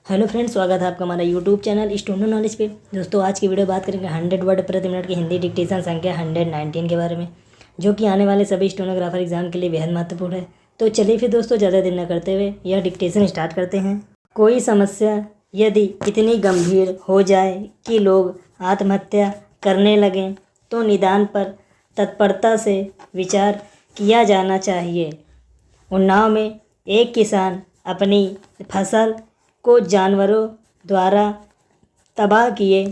Hello friends, स्वागत है आपका हमारा यूट्यूब चैनल स्टूडेंट नॉलेज पे। दोस्तों, आज की वीडियो बात करेंगे 100 वर्ड प्रति मिनट की हिंदी डिक्टेशन संख्या 119 के बारे में, जो कि आने वाले सभी स्टेनोग्राफर एग्जाम के लिए बेहद महत्वपूर्ण है। तो चलिए फिर दोस्तों, ज़्यादा देर न करते हुए यह डिक्टेशन स्टार्ट करते हैं। कोई समस्या यदि इतनी गंभीर हो जाए कि लोग आत्महत्या करने लगें तो निदान पर तत्परता से विचार किया जाना चाहिए। उन्नाव में एक किसान अपनी फसल को जानवरों द्वारा तबाह किए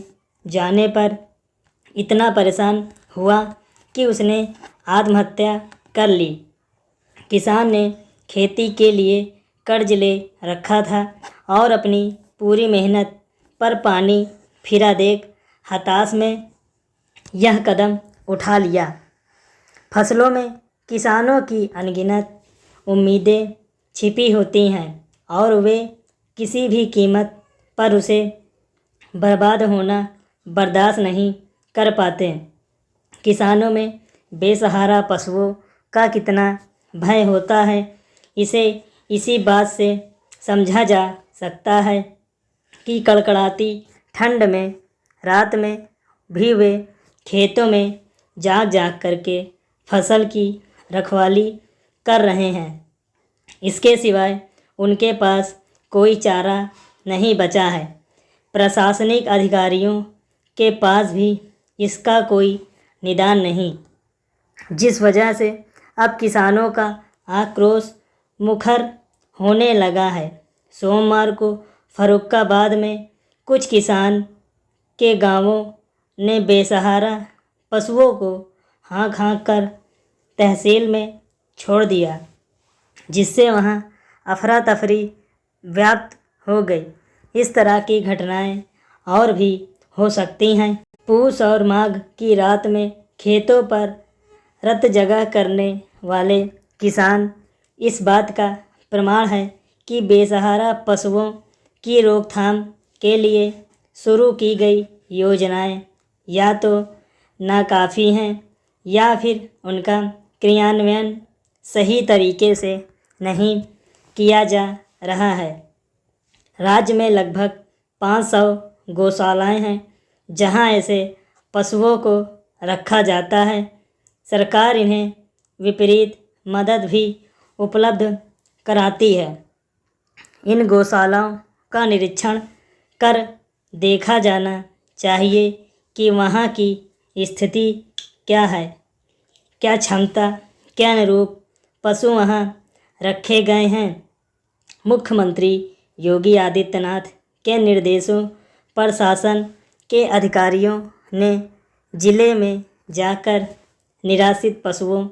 जाने पर इतना परेशान हुआ कि उसने आत्महत्या कर ली। किसान ने खेती के लिए कर्ज ले रखा था और अपनी पूरी मेहनत पर पानी फिरा देख हताश में यह कदम उठा लिया। फसलों में किसानों की अनगिनत उम्मीदें छिपी होती हैं और वे किसी भी कीमत पर उसे बर्बाद होना बर्दाश्त नहीं कर पाते। किसानों में बेसहारा पशुओं का कितना भय होता है, इसे इसी बात से समझा जा सकता है कि कड़कड़ाती ठंड में रात में भी वे खेतों में जाग जाग करके फसल की रखवाली कर रहे हैं। इसके सिवाय उनके पास कोई चारा नहीं बचा है। प्रशासनिक अधिकारियों के पास भी इसका कोई निदान नहीं, जिस वजह से अब किसानों का आक्रोश मुखर होने लगा है। सोमवार को फर्रुखाबाद में कुछ किसान के गांवों ने बेसहारा पशुओं को हाँक हाँक कर तहसील में छोड़ दिया, जिससे वहां अफरा तफरी व्याप्त हो गई। इस तरह की घटनाएं और भी हो सकती हैं। पूस और माघ की रात में खेतों पर रत जगह करने वाले किसान इस बात का प्रमाण है कि बेसहारा पशुओं की रोकथाम के लिए शुरू की गई योजनाएं या तो नाकाफ़ी हैं या फिर उनका क्रियान्वयन सही तरीके से नहीं किया जा रहा है। राज्य में लगभग 500 गौशालाएं हैं जहां ऐसे पशुओं को रखा जाता है। सरकार इन्हें विपरीत मदद भी उपलब्ध कराती है। इन गौशालाओं का निरीक्षण कर देखा जाना चाहिए कि वहां की स्थिति क्या है, क्या क्षमता के अनुरूप पशु वहां रखे गए हैं। मुख्यमंत्री योगी आदित्यनाथ के निर्देशों पर शासन के अधिकारियों ने जिले में जाकर निराश्रित पशुओं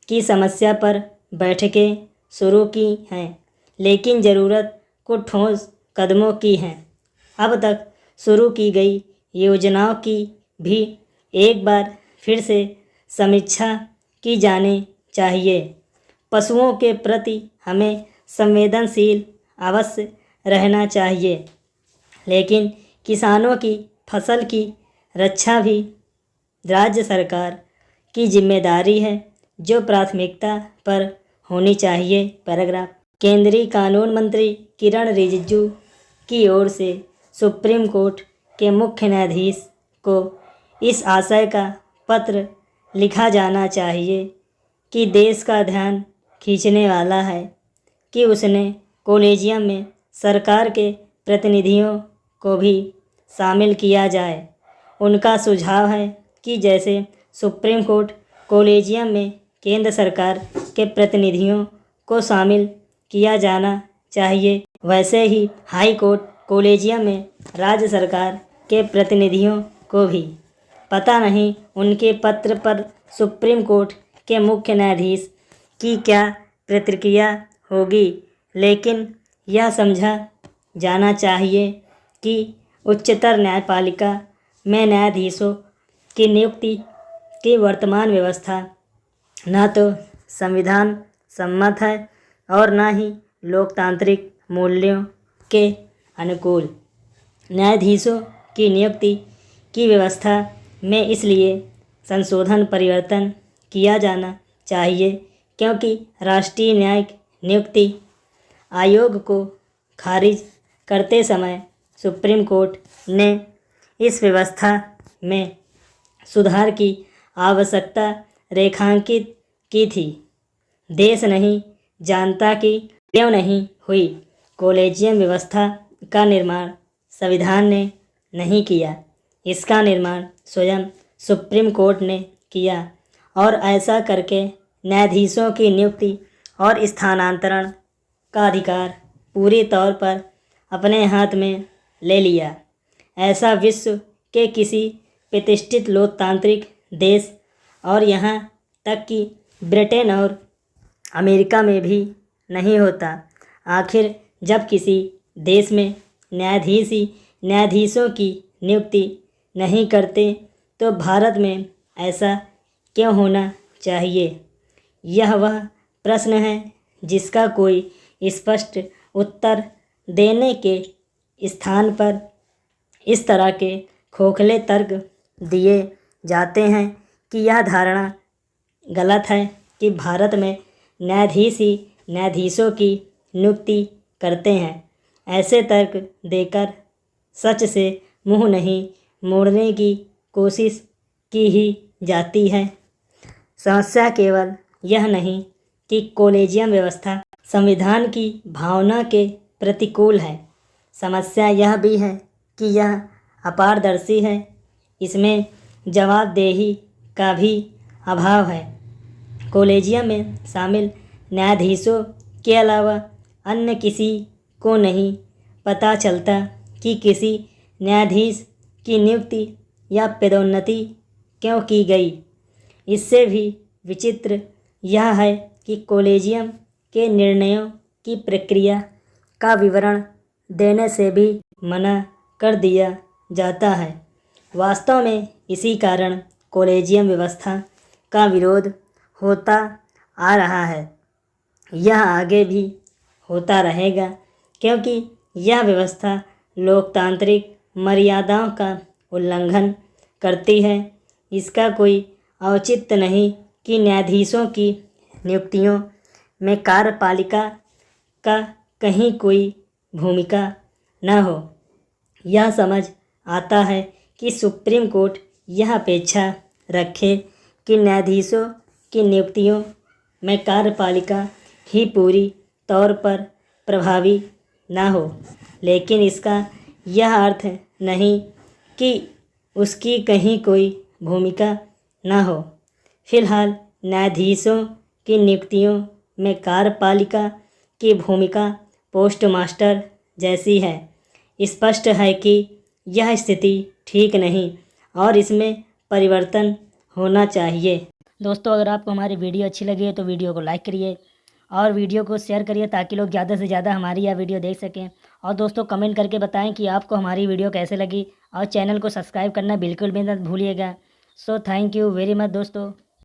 की समस्या पर बैठकें शुरू की हैं, लेकिन ज़रूरत को ठोस कदमों की हैं। अब तक शुरू की गई योजनाओं की भी एक बार फिर से समीक्षा की जानी चाहिए। पशुओं के प्रति हमें संवेदनशील अवश्य रहना चाहिए, लेकिन किसानों की फसल की रक्षा भी राज्य सरकार की जिम्मेदारी है, जो प्राथमिकता पर होनी चाहिए। पैराग्राफ। केंद्रीय कानून मंत्री किरण रिजिजू की ओर से सुप्रीम कोर्ट के मुख्य न्यायाधीश को इस आशय का पत्र लिखा जाना चाहिए कि देश का ध्यान खींचने वाला है कि उसने कॉलेजियम में सरकार के प्रतिनिधियों को भी शामिल किया जाए। उनका सुझाव है कि जैसे सुप्रीम कोर्ट कॉलेजियम में केंद्र सरकार के प्रतिनिधियों को शामिल किया जाना चाहिए, वैसे ही हाई कोर्ट कॉलेजियम में राज्य सरकार के प्रतिनिधियों को भी। पता नहीं उनके पत्र पर सुप्रीम कोर्ट के मुख्य न्यायाधीश की क्या प्रतिक्रिया होगी, लेकिन यह समझा जाना चाहिए कि उच्चतर न्यायपालिका में न्यायाधीशों की नियुक्ति की वर्तमान व्यवस्था न तो संविधान सम्मत है और न ही लोकतांत्रिक मूल्यों के अनुकूल। न्यायाधीशों की नियुक्ति की व्यवस्था में इसलिए संशोधन परिवर्तन किया जाना चाहिए क्योंकि राष्ट्रीय न्यायिक नियुक्ति आयोग को खारिज करते समय सुप्रीम कोर्ट ने इस व्यवस्था में सुधार की आवश्यकता रेखांकित की थी। देश नहीं जानता कि क्यों नहीं हुई। कॉलेजियम व्यवस्था का निर्माण संविधान ने नहीं किया, इसका निर्माण स्वयं सुप्रीम कोर्ट ने किया और ऐसा करके न्यायाधीशों की नियुक्ति और स्थानांतरण का अधिकार पूरी तौर पर अपने हाथ में ले लिया। ऐसा विश्व के किसी प्रतिष्ठित लोकतांत्रिक देश और यहाँ तक कि ब्रिटेन और अमेरिका में भी नहीं होता। आखिर जब किसी देश में न्यायाधीश ही न्यायाधीशों की नियुक्ति नहीं करते तो भारत में ऐसा क्यों होना चाहिए? यह वह प्रश्न है जिसका कोई स्पष्ट उत्तर देने के स्थान पर इस तरह के खोखले तर्क दिए जाते हैं कि यह धारणा गलत है कि भारत में न्यायाधीश ही न्यायाधीशों की नियुक्ति करते हैं। ऐसे तर्क देकर सच से मुंह नहीं मोड़ने की कोशिश की ही जाती है। समस्या केवल यह नहीं कि कॉलेजियम व्यवस्था संविधान की भावना के प्रतिकूल है, समस्या यह भी है कि यह अपारदर्शी है। इसमें जवाबदेही का भी अभाव है। कॉलेजियम में शामिल न्यायाधीशों के अलावा अन्य किसी को नहीं पता चलता कि किसी न्यायाधीश की नियुक्ति या पदोन्नति क्यों की गई। इससे भी विचित्र यह है कि कॉलेजियम के निर्णयों की प्रक्रिया का विवरण देने से भी मना कर दिया जाता है। वास्तव में इसी कारण कॉलेजियम व्यवस्था का विरोध होता आ रहा है। यह आगे भी होता रहेगा क्योंकि यह व्यवस्था लोकतांत्रिक मर्यादाओं का उल्लंघन करती है। इसका कोई औचित्य नहीं कि न्यायाधीशों की नियुक्तियों में कार्यपालिका का कहीं कोई भूमिका न हो। यह समझ आता है कि सुप्रीम कोर्ट यह अपेक्षा रखे कि न्यायाधीशों की नियुक्तियों में कार्यपालिका ही पूरी तौर पर प्रभावी न हो, लेकिन इसका यह अर्थ नहीं कि उसकी कहीं कोई भूमिका न हो। फिलहाल न्यायाधीशों की नियुक्तियों में कार्यपालिका की भूमिका पोस्टमास्टर जैसी है। स्पष्ट है कि यह स्थिति ठीक नहीं और इसमें परिवर्तन होना चाहिए। दोस्तों, अगर आपको हमारी वीडियो अच्छी लगी है तो वीडियो को लाइक करिए और वीडियो को शेयर करिए ताकि लोग ज़्यादा से ज़्यादा हमारी यह वीडियो देख सकें। और दोस्तों, कमेंट करके बताएं कि आपको हमारी वीडियो कैसे लगी और चैनल को सब्सक्राइब करना बिल्कुल भी मत भूलिएगा। So thank you very much दोस्तों।